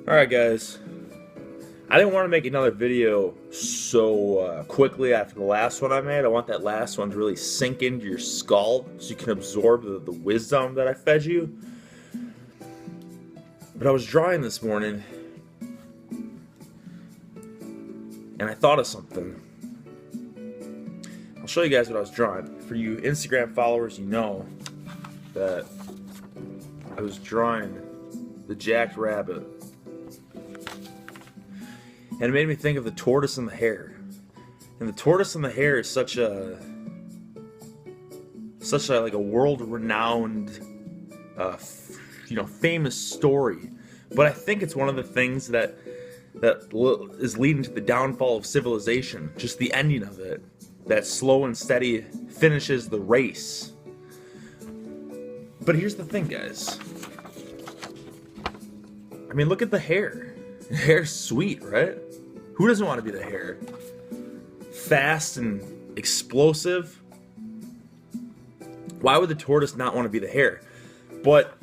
Alright guys, I didn't want to make another video so quickly after the last one I made. I want that last one to really sink into your skull so you can absorb the wisdom that I fed you. But I was drawing this morning and I thought of something. I'll show you guys what I was drawing. For you Instagram followers, you know that I was drawing the jacked rabbit. And it made me think of the tortoise and the hare. And the tortoise and the hare is such a like a world-renowned, famous story. But I think it's one of the things that is leading to the downfall of civilization. Just the ending of it. That slow and steady finishes the race. But here's the thing, guys. I mean, look at the hare. The hare's sweet, right? Who doesn't want to be the hare? Fast and explosive. Why would the tortoise not want to be the hare? But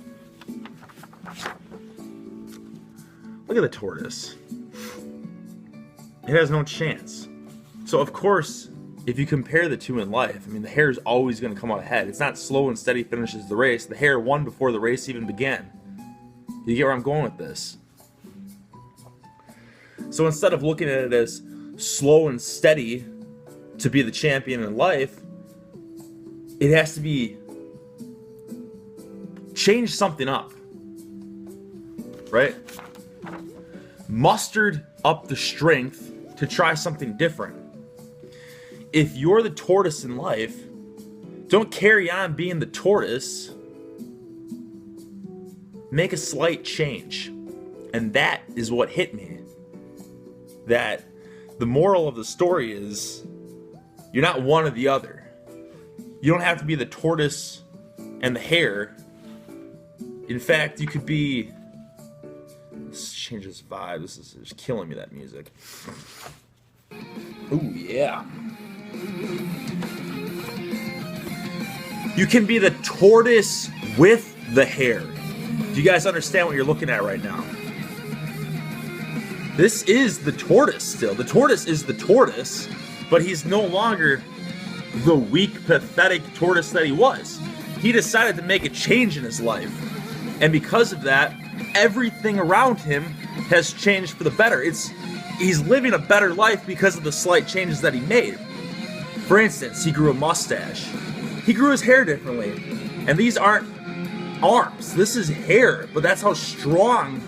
look at the tortoise. It has no chance. So of course, if you compare the two in life, I mean, the hare is always going to come out ahead. It's not slow and steady finishes the race. The hare won before the race even began. You get where I'm going with this? So instead of looking at it as slow and steady to be the champion in life, it has to be change something up, right? Mustered up the strength to try something different. If you're the tortoise in life, don't carry on being the tortoise. Make a slight change. And that is what hit me. That the moral of the story is you're not one or the other. You don't have to be the tortoise and the hare. In fact, you could be... Let's change this vibe. This is just killing me, that music. Ooh, yeah. You can be the tortoise with the hare. Do you guys understand what you're looking at right now? This is the tortoise still. The tortoise is the tortoise, but he's no longer the weak, pathetic tortoise that he was. He decided to make a change in his life. And because of that, everything around him has changed for the better. He's living a better life because of the slight changes that he made. For instance, he grew a mustache. He grew his hair differently. And these aren't arms. This is hair, but that's how strong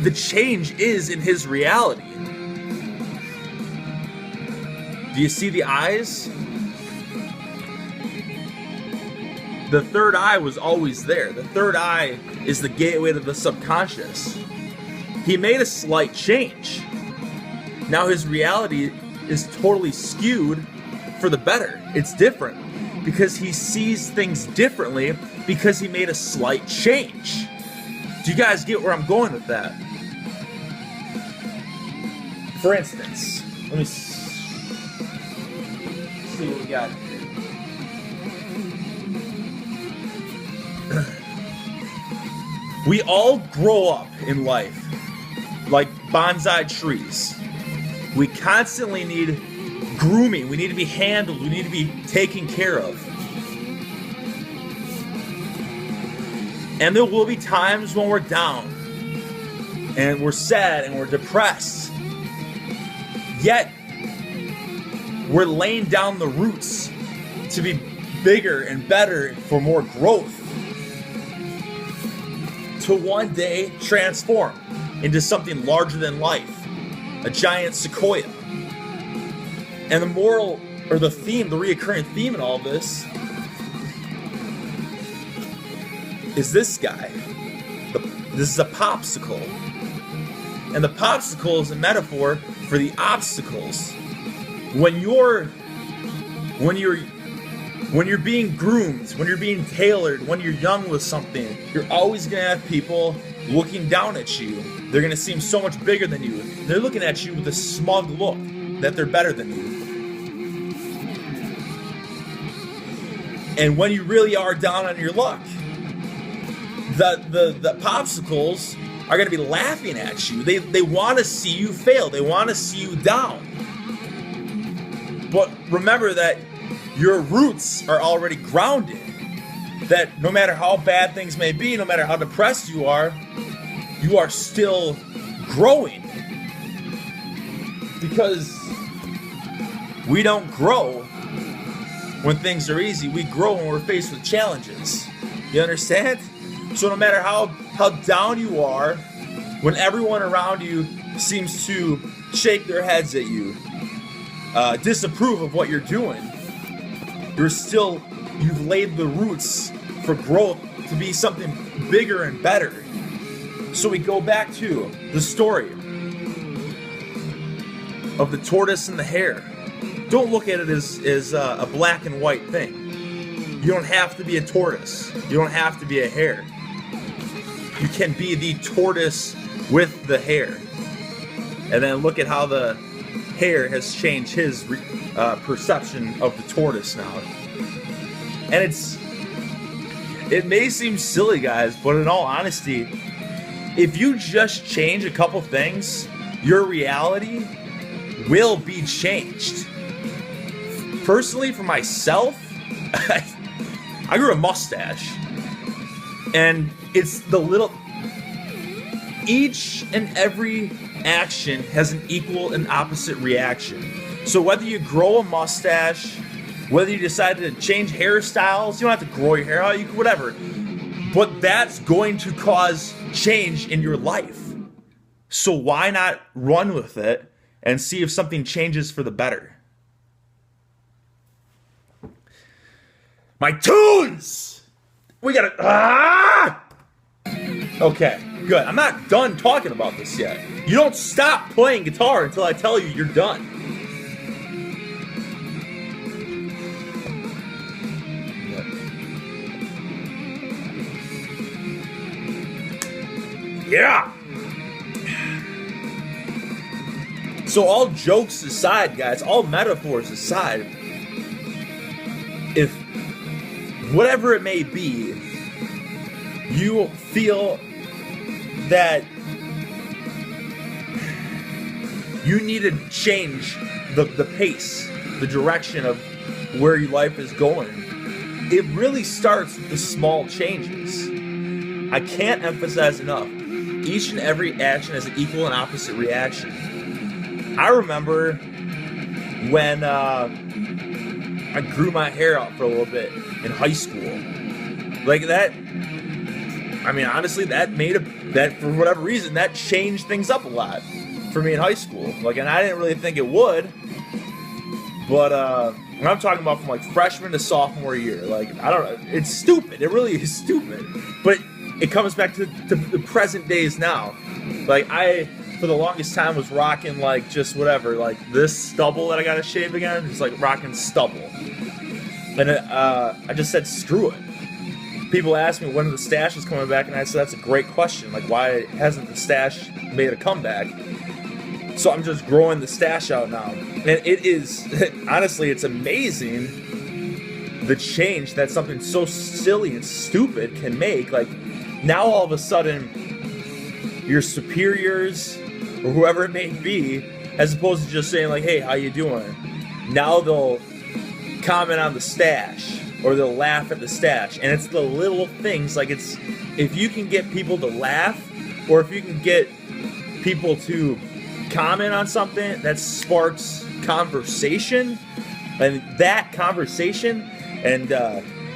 the change is in his reality. Do you see the eyes? The third eye was always there. The third eye is the gateway to the subconscious. He made a slight change. Now his reality is totally skewed for the better. It's different because he sees things differently because he made a slight change. Do you guys get where I'm going with that? For instance, let me see what we got here. We all grow up in life like bonsai trees. We constantly need grooming. We need to be handled. We need to be taken care of. And there will be times when we're down and we're sad and we're depressed. Yet, we're laying down the roots to be bigger and better for more growth. To one day transform into something larger than life. A giant sequoia. And the moral, or the theme, the reoccurring theme in all this is this guy. This is a popsicle. And the popsicle is a metaphor for the obstacles. When you're being groomed, when you're being tailored, when you're young with something, you're always gonna have people looking down at you. They're gonna seem so much bigger than you. They're looking at you with a smug look that they're better than you. And when you really are down on your luck, the popsicles are going to be laughing at you. They want to see you fail. They want to see you down. But remember that your roots are already grounded. That no matter how bad things may be, no matter how depressed you are still growing. Because we don't grow when things are easy. We grow when we're faced with challenges. You understand? So no matter how down you are, when everyone around you seems to shake their heads at you, disapprove of what you're doing, you've laid the roots for growth to be something bigger and better. So we go back to the story of the tortoise and the hare. Don't look at it as a black and white thing. You don't have to be a tortoise. You don't have to be a hare. You can be the tortoise with the hare. And then look at how the hare has changed his perception of the tortoise now. And it may seem silly, guys, but in all honesty, if you just change a couple things, your reality will be changed. Personally, for myself, I grew a mustache. And it's the little... Each and every action has an equal and opposite reaction. So whether you grow a mustache, whether you decide to change hairstyles, you don't have to grow your hair out, you can whatever. But that's going to cause change in your life. So why not run with it and see if something changes for the better? My tunes! We gotta... Okay, good. I'm not done talking about this yet. You don't stop playing guitar until I tell you you're done. Yeah! So all jokes aside, guys, all metaphors aside, if whatever it may be, you feel that you need to change the pace, the direction of where your life is going, it really starts with the small changes. I can't emphasize enough. Each and every action has an equal and opposite reaction. I remember when I grew my hair out for a little bit in high school. Like that, I mean, honestly, that for whatever reason, that changed things up a lot for me in high school. Like, and I didn't really think it would, but and I'm talking about from like freshman to sophomore year. Like, I don't know, it's stupid. It really is stupid. But it comes back to the present days now. Like, I, for the longest time, was rocking like just whatever, like this stubble that I gotta shave again, just like rocking stubble. And I just said, screw it. People ask me when the stash is coming back, and I said, that's a great question. Like, why hasn't the stash made a comeback? So I'm just growing the stash out now. And it is, honestly, it's amazing the change that something so silly and stupid can make. Like, now all of a sudden, your superiors, or whoever it may be, as opposed to just saying like, hey, how you doing? Now they'll comment on the stash, or they'll laugh at the stash. And it's the little things, like it's, if you can get people to laugh, or if you can get people to comment on something that sparks conversation, and that conversation and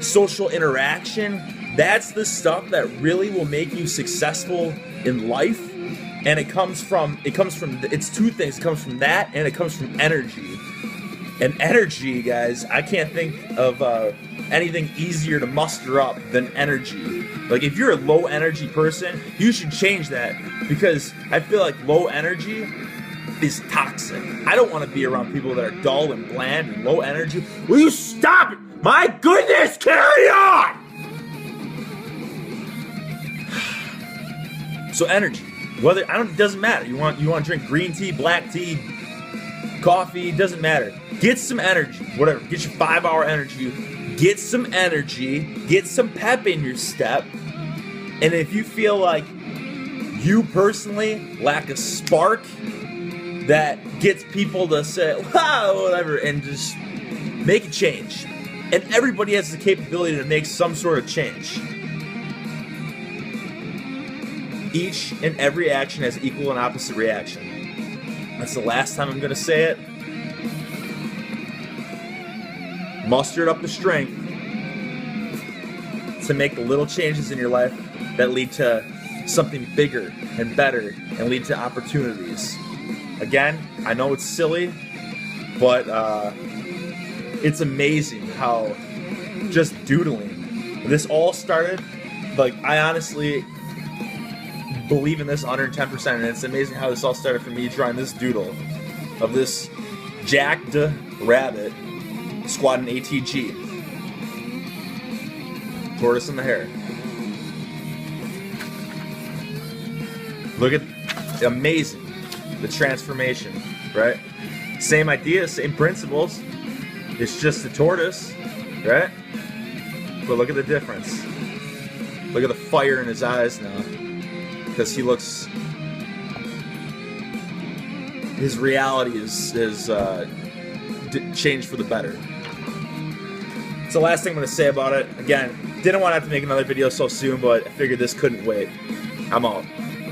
social interaction, that's the stuff that really will make you successful in life. And it comes from, it's two things. It comes from that, and it comes from energy. And energy, guys, I can't think of anything easier to muster up than energy. Like, if you're a low energy person, you should change that, because I feel like low energy is toxic. I don't want to be around people that are dull and bland and low energy. Will you stop it? My goodness, carry on! So energy, it doesn't matter. You want to drink green tea, black tea, coffee, doesn't matter. Get some energy, whatever. Get your 5-hour energy. Get some energy. Get some pep in your step. And if you feel like you personally lack a spark that gets people to say, wow, whatever, and just make a change. And everybody has the capability to make some sort of change. Each and every action has equal and opposite reaction. That's the last time I'm going to say it. Muster up the strength to make the little changes in your life that lead to something bigger and better and lead to opportunities. Again, I know it's silly, but it's amazing how just doodling. This all started, like, I honestly believe in this 110%, and it's amazing how this all started for me drawing this doodle of this jacked rabbit squatting ATG. Tortoise and the hare. Look at, amazing, the transformation, right? Same idea, same principles. It's just a tortoise, right? But look at the difference. Look at the fire in his eyes now. Because he looks, his reality is changed for the better. It's the last thing I'm going to say about it. Again, didn't want to have to make another video so soon, but I figured this couldn't wait. I'm out.